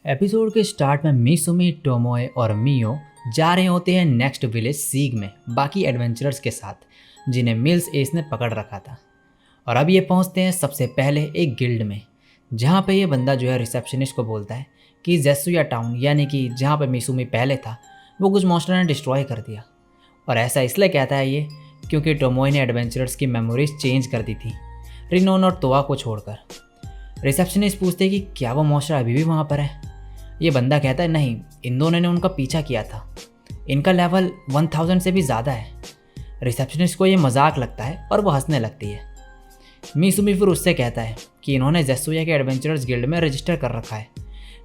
Episode के start में मिसुमी, Tomoe और मियो जा रहे होते हैं नेक्स्ट विलेज सीग में बाकी एडवेंचरर्स के साथ, जिन्हें मिल्स एस ने पकड़ रखा था। और अब ये पहुंचते हैं सबसे पहले एक गिल्ड में, जहाँ पे ये बंदा जो है रिसेप्शनिस्ट को बोलता है कि जेसुया टाउन यानी कि जहाँ पे मिसुमी पहले था वो कुछ मॉन्स्टर ने डिस्ट्रॉय कर दिया। और ऐसा इसलिए कहता है ये क्योंकि टोमोए ने एडवेंचरर्स की मेमोरीज चेंज कर दी थी, रिनोन और तोआ को छोड़कर। रिसेप्शनिस्ट पूछते हैं कि क्या वो मॉन्स्टर अभी भी वहाँ पर है। ये बंदा कहता है नहीं, इन दोनों ने उनका पीछा किया था, इनका लेवल 1000 से भी ज़्यादा है। रिसेप्शनिस्ट को ये मजाक लगता है और वो हंसने लगती है। मिसुमी फिर उससे कहता है कि इन्होंने जेसुया के एडवेंचरर्स गिल्ड में रजिस्टर कर रखा है,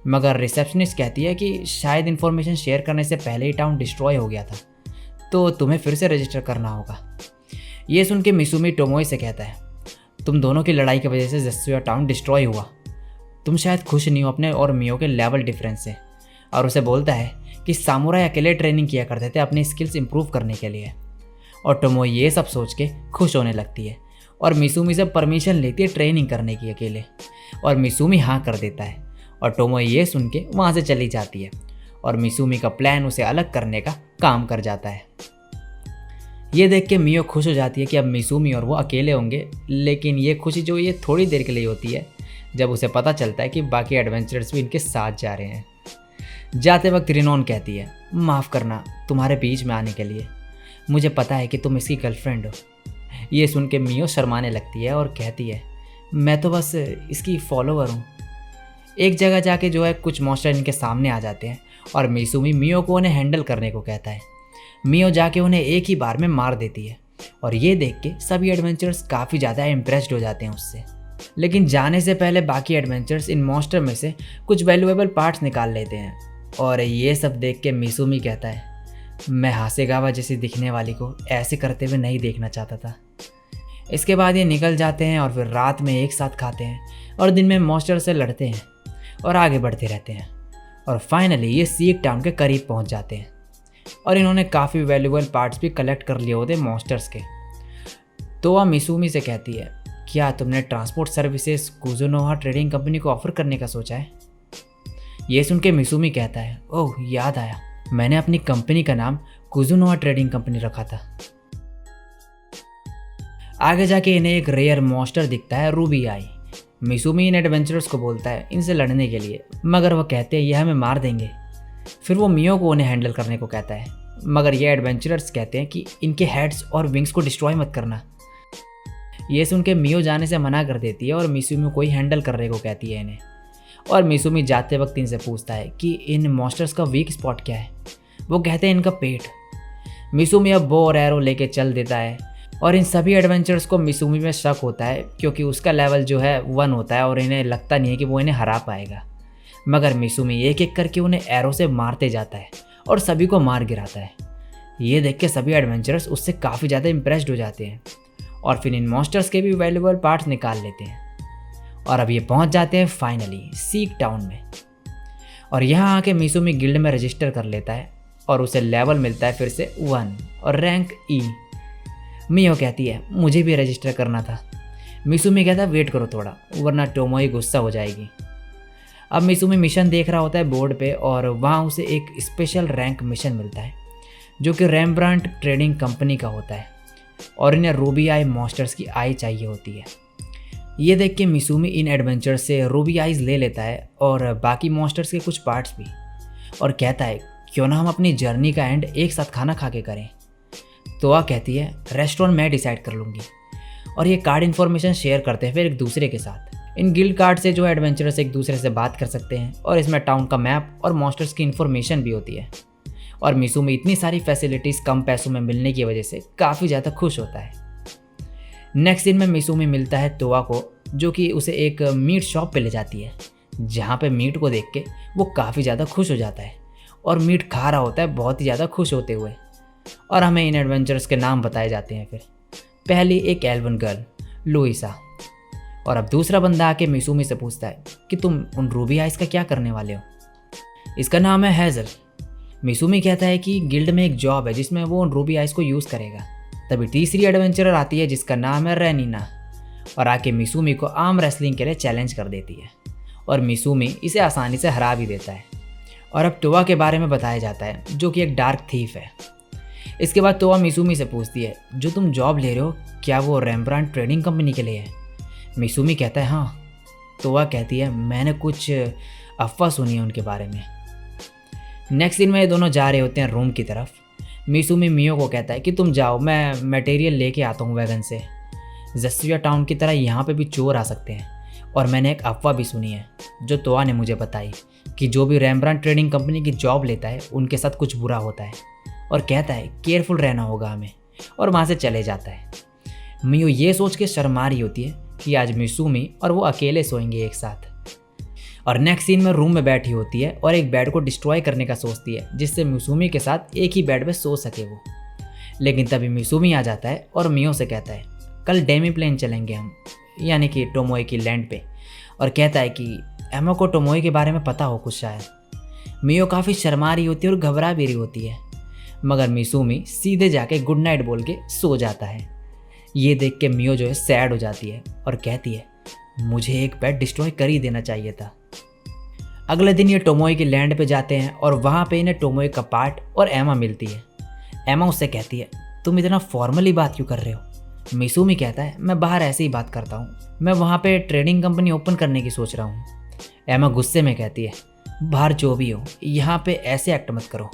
मगर रिसेप्शनिस्ट कहती है कि शायद इन्फॉर्मेशन शेयर करने से पहले ही टाउन डिस्ट्रॉय हो गया था, तो तुम्हें फिर से रजिस्टर करना होगा। ये सुन के मिसुमी टोमोए से कहता है तुम दोनों की लड़ाई की वजह से जेसुया टाउन डिस्ट्रॉय हुआ, तुम शायद खुश नहीं हो अपने और मियो के लेवल डिफरेंस से। और उसे बोलता है कि सामुराई अकेले ट्रेनिंग किया करते थे अपनी स्किल्स इंप्रूव करने के लिए। और टोमोए ये सब सोच के खुश होने लगती है और मिसुमी से परमिशन लेती है ट्रेनिंग करने की अकेले, और मिसुमी हाँ कर देता है। और टोमोए ये सुन के वहाँ से चली जाती है और मिसुमी का प्लान उसे अलग करने का काम कर जाता है। ये देख के मियो खुश हो जाती है कि अब मिसुमी और वो अकेले होंगे, लेकिन ये खुशी जो ये थोड़ी देर के लिए होती है जब उसे पता चलता है कि बाकी एडवेंचरर्स भी इनके साथ जा रहे हैं। जाते वक्त रिनोन कहती है माफ़ करना तुम्हारे बीच में आने के लिए, मुझे पता है कि तुम इसकी गर्लफ्रेंड हो। ये सुन के मियो शर्माने लगती है और कहती है मैं तो बस इसकी फॉलोवर हूँ। एक जगह जाके जो है कुछ मॉन्स्टर इनके सामने आ जाते हैं और मिसुमी मियो को उन्हें हैंडल करने को कहता है। मियो जाके उन्हें एक ही बार में मार देती है और ये देख के सभी एडवेंचरर्स काफ़ी ज़्यादा इम्प्रेस्ड हो जाते हैं उससे। लेकिन जाने से पहले बाकी एडवेंचरर्स इन मॉन्स्टर में से कुछ वैल्यूएबल पार्ट्स निकाल लेते हैं और ये सब देख के मिसुमी कहता है मैं हासेगावा जैसी दिखने वाली को ऐसे करते हुए नहीं देखना चाहता था। इसके बाद ये निकल जाते हैं और फिर रात में एक साथ खाते हैं और दिन में मॉन्स्टर से लड़ते हैं और आगे बढ़ते रहते हैं। और फाइनली ये सीग टाउन के करीब पहुंच जाते हैं और इन्होंने काफ़ी वैल्यूएबल पार्ट्स भी कलेक्ट कर लिए होते मॉन्स्टर्स के। तो वह मिसुमी से कहती है क्या तुमने ट्रांसपोर्ट सर्विसेज कुजुनोहा ट्रेडिंग कंपनी को ऑफर करने का सोचा है। ये सुन के मिसुमी कहता है ओह याद आया, मैंने अपनी कंपनी का नाम कुजुनोहा ट्रेडिंग कंपनी रखा था। आगे जाके इन्हें एक रेयर मॉन्स्टर दिखता है रूबी आई। मिसुमी इन एडवेंचरर्स को बोलता है इनसे लड़ने के लिए, मगर वो कहते हैं ये हमें मार देंगे। फिर वो मियो को उन्हें हैंडल करने को कहता है, मगर ये एडवेंचरर्स कहते हैं कि इनके हेड्स और विंग्स को डिस्ट्रॉय मत करना। ये सुन के मियो जाने से मना कर देती है और मिसुमी को ही हैंडल करने को कहती है इन्हें। और मिसुमी जाते वक्त इनसे पूछता है कि इन मॉन्स्टर्स का वीक स्पॉट क्या है। वो कहते हैं इनका पेट। मिसुमी अब बो और एरो लेके चल देता है और इन सभी एडवेंचर्स को मिसुमी में शक होता है क्योंकि उसका लेवल जो है 1 होता है और इन्हें लगता नहीं है कि वो इन्हें हरा पाएगा। मगर मिसुमी एक एक करके उन्हें एरो से मारते जाता है और सभी को मार गिराता है। ये देख के सभी एडवेंचरर्स उससे काफ़ी ज़्यादा इम्प्रेस्ड हो जाते हैं और फिर इन मॉन्स्टर्स के भी वैल्यूएबल पार्ट्स निकाल लेते हैं। और अब ये पहुंच जाते हैं फाइनली सीग टाउन में। और यहाँ आके मिसुमी गिल्ड में रजिस्टर कर लेता है और उसे लेवल मिलता है फिर से 1 और रैंक ई। मियो कहती है मुझे भी रजिस्टर करना था। मिसुमी कहता है वेट करो थोड़ा, वरना टोमोई गुस्सा हो जाएगी। अब मिसुमी मिशन देख रहा होता है बोर्ड पे और वहाँ उसे एक स्पेशल रैंक मिशन मिलता है जो कि रेमब्रांट ट्रेडिंग कंपनी का होता है और इन्हें रूबी आई मॉन्स्टर्स की आई चाहिए होती है। ये देख के मिसुमी इन एडवेंचर से रूबी आइज ले लेता है और बाकी मॉन्स्टर्स के कुछ पार्ट्स भी, और कहता है क्यों ना हम अपनी जर्नी का एंड एक साथ खाना खा के करें। तो वह कहती है रेस्टोरेंट मैं डिसाइड कर लूँगी। और ये कार्ड इन्फॉर्मेशन शेयर करते हैं फिर एक दूसरे के साथ। इन गिल्ड कार्ड से जो एडवेंचरर्स एक दूसरे से बात कर सकते हैं और इसमें टाउन का मैप और मॉन्स्टर्स की इन्फॉर्मेशन भी होती है। और मिसुमी इतनी सारी फैसिलिटीज़ कम पैसों में मिलने की वजह से काफ़ी ज़्यादा खुश होता है। नेक्स्ट दिन में मिसुमी मिलता है तोआ को, जो कि उसे एक मीट शॉप पे ले जाती है, जहाँ पे मीट को देख के वो काफ़ी ज़्यादा खुश हो जाता है और मीट खा रहा होता है बहुत ही ज़्यादा खुश होते हुए। और हमें इन एडवेंचर्स के नाम बताए जाते हैं। फिर पहली एक एल्वन गर्ल लुइसा, और अब दूसरा बंदा आके मिसूमी से पूछता है कि तुम उन रूबी आइस का क्या करने वाले हो। इसका नाम है हैज़ल। मिसूमी कहता है कि गिल्ड में एक जॉब है जिसमें वो उन रूबी आइस को यूज़ करेगा। तभी तीसरी एडवेंचरर आती है जिसका नाम है रेनिना, और आके मिसूमी को आर्म रेसलिंग के लिए चैलेंज कर देती है और मिसूमी इसे आसानी से हरा भी देता है। और अब टोआ के बारे में बताया जाता है जो कि एक डार्क थीफ है। इसके बाद टोआ मिसूमी से पूछती है जो तुम जॉब ले रहे हो क्या वो रेम्ब्रांड ट्रेडिंग कंपनी के लिए है। मिसूमी कहता है हाँ। टोआ कहती है मैंने कुछ अफवाह सुनी है उनके बारे में। नेक्स्ट दिन में ये दोनों जा रहे होते हैं रूम की तरफ। मिसूमी मियो को कहता है कि तुम जाओ, मैं मटेरियल लेके आता हूँ वैगन से। जस्विया टाउन की तरह यहाँ पे भी चोर आ सकते हैं, और मैंने एक अफवाह भी सुनी है जो तोआ ने मुझे बताई कि जो भी रेम्ब्रांड ट्रेडिंग कंपनी की जॉब लेता है उनके साथ कुछ बुरा होता है, और कहता है केयरफुल रहना होगा हमें, और वहाँ से चले जाता है। मियो ये सोच के शर्मा रही होती है कि आज मिसूमी और वो अकेले सोएंगे एक साथ। और नेक्स्ट सीन में रूम में बैठी होती है और एक बेड को डिस्ट्रॉय करने का सोचती है जिससे मिसूमी के साथ एक ही बेड पे सो सके वो। लेकिन तभी मिसूमी आ जाता है और मियो से कहता है कल डेमी प्लेन चलेंगे हम, यानी कि टोमोए की लैंड पे, और कहता है कि एमा को टोमोए के बारे में पता हो कुछ शायद। मियो काफ़ी शर्मा रही होती है और घबरा भी रही होती है, मगर मिसूमी सीधे जाके गुड नाइट बोल के सो जाता है। ये देख के मियो जो है सैड हो जाती है और कहती है मुझे एक बेड डिस्ट्रॉय कर ही देना चाहिए था। अगले दिन ये टोमोए की लैंड पे जाते हैं और वहाँ पे इन्हें टोमोए का पार्ट और एमा मिलती है। एमा उससे कहती है तुम इतना फॉर्मली बात क्यों कर रहे हो। मिसूमी कहता है मैं बाहर ऐसे ही बात करता हूँ, मैं वहाँ पे ट्रेडिंग कंपनी ओपन करने की सोच रहा हूँ। एमा गुस्से में कहती है बाहर जो भी हो यहाँ पे ऐसे एक्ट मत करो।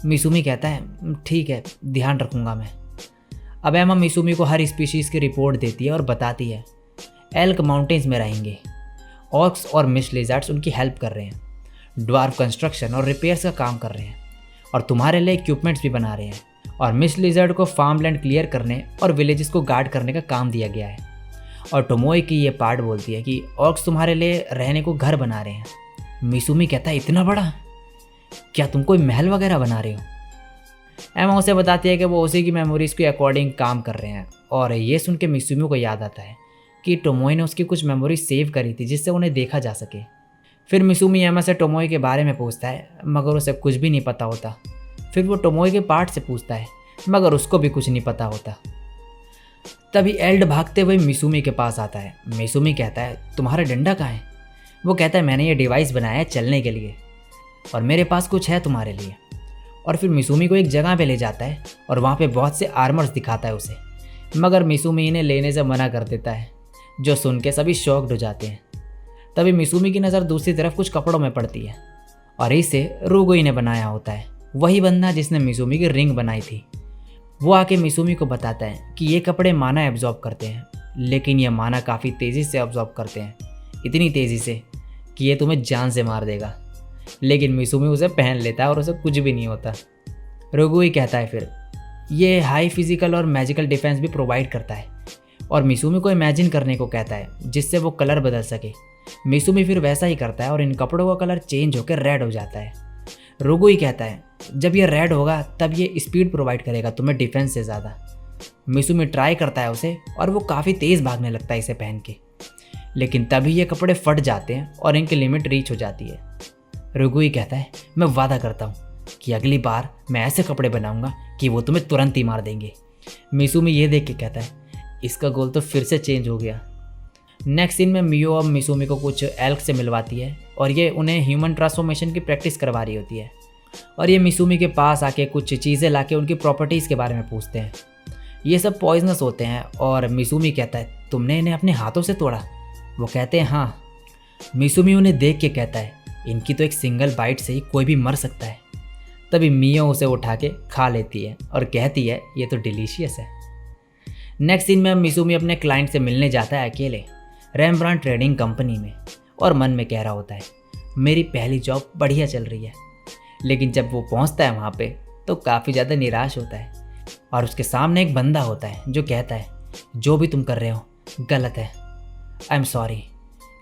मिसूमी कहता है ठीक है ध्यान रखूँगा मैं। अब एमा मिसूमी को हर स्पीशीज़ की रिपोर्ट देती है और बताती है एल्क माउंटेन्स में रहेंगे, ऑक्स और मिश लिजर्ड्स उनकी हेल्प कर रहे हैं, ड्वार्फ कंस्ट्रक्शन और रिपेयर्स का काम कर रहे हैं, और तुम्हारे लिए इक्विपमेंट्स भी बना रहे हैं, और मिश लिजर्ड को फार्म लैंड क्लियर करने और विलेजेस को गार्ड करने का काम दिया गया है। और टोमोए की ये पार्ट बोलती है कि ऑक्स तुम्हारे लिए रहने को घर बना रहे हैं। मिसूमी कहता है इतना बड़ा, क्या तुम कोई महल वगैरह बना रहे हो। एमा उसे बताती है कि वो उसी की मेमोरीज़ के अकॉर्डिंग काम कर रहे हैं, और ये सुन के मिसूमी को याद आता है कि टोमोए ने उसकी कुछ मेमोरी सेव करी थी जिससे उन्हें देखा जा सके। फिर मिसूमी एमा से टोमोए के बारे में पूछता है मगर उसे कुछ भी नहीं पता होता। फिर वो टोमोए के पार्ट से पूछता है मगर उसको भी कुछ नहीं पता होता। तभी एल्ड भागते हुए मिसूमी के पास आता है। मिसूमी कहता है तुम्हारा डंडा कहाँ है। वो कहता है मैंने ये डिवाइस बनाया है चलने के लिए, और मेरे पास कुछ है तुम्हारे लिए। और फिर मिसूमी को एक जगह पे ले जाता है और वहाँ पे बहुत से आर्मर्स दिखाता है उसे, मगर मिसूमी इन्हें लेने से मना कर देता है, जो सुन के सभी शॉक्ड हो जाते हैं। तभी मिसूमी की नज़र दूसरी तरफ कुछ कपड़ों में पड़ती है, और इसे रूगोई ने बनाया होता है, वही बंदा जिसने मिसूमी की रिंग बनाई थी। वो आके मिसूमी को बताता है कि ये कपड़े माना एब्जॉर्ब करते हैं, लेकिन ये माना काफ़ी तेज़ी से एब्जॉर्ब करते हैं, इतनी तेज़ी से कि ये तुम्हें जान से मार देगा। लेकिन मिसूमी उसे पहन लेता है और उसे कुछ भी नहीं होता। रूगोई कहता है फिर ये हाई फिजिकल और मैजिकल डिफेंस भी प्रोवाइड करता है, और मिसूमी को इमेजिन करने को कहता है जिससे वो कलर बदल सके। मिसूमी फिर वैसा ही करता है और इन कपड़ों का कलर चेंज होकर रेड हो जाता है। रूगोई कहता है जब ये रेड होगा तब ये स्पीड प्रोवाइड करेगा तुम्हें डिफेंस से ज़्यादा। मिसूमी ट्राई करता है उसे और वो काफ़ी तेज़ भागने लगता है इसे पहन के, लेकिन तभी ये कपड़े फट जाते हैं और इनकी लिमिट रीच हो जाती है। रूगोई कहता है मैं वादा करता हूँ कि अगली बार मैं ऐसे कपड़े बनाऊंगा कि वो तुम्हें तुरंत ही मार देंगे। मिसूमी ये देख के कहता है इसका गोल तो फिर से चेंज हो गया। नेक्स्ट सीन में मियो अब मिसूमी को कुछ एल्क से मिलवाती है और ये उन्हें ह्यूमन ट्रांसफॉर्मेशन की प्रैक्टिस करवा रही होती है, और ये मिसूमी के पास आके कुछ चीज़ें लाके उनकी प्रॉपर्टीज़ के बारे में पूछते हैं। ये सब पॉइजनस होते हैं, और मिसूमी कहता है तुमने इन्हें अपने हाथों से तोड़ा। वो कहते हैं हाँ। मिसूमी उन्हें देख के कहता है इनकी तो एक सिंगल बाइट से ही कोई भी मर सकता है। तभी मियो उसे उठा के खा लेती है और कहती है ये तो डिलीशियस है। नेक्स्ट सीन में मिसूमी अपने क्लाइंट से मिलने जाता है अकेले रेम्ब्रांड ट्रेडिंग कंपनी में, और मन में कह रहा होता है मेरी पहली जॉब बढ़िया चल रही है। लेकिन जब वो पहुंचता है वहाँ पे तो काफ़ी ज़्यादा निराश होता है, और उसके सामने एक बंदा होता है जो कहता है जो भी तुम कर रहे हो गलत है, आई एम सॉरी,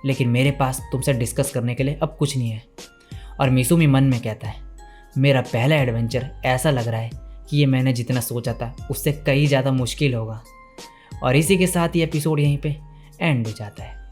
लेकिन मेरे पास तुमसे डिस्कस करने के लिए अब कुछ नहीं है। और मिसूमी मन में कहता है मेरा पहला एडवेंचर ऐसा लग रहा है कि ये मैंने जितना सोचा था उससे कहीं ज़्यादा मुश्किल होगा। और इसी के साथ ये एपिसोड यहीं पे एंड हो जाता है।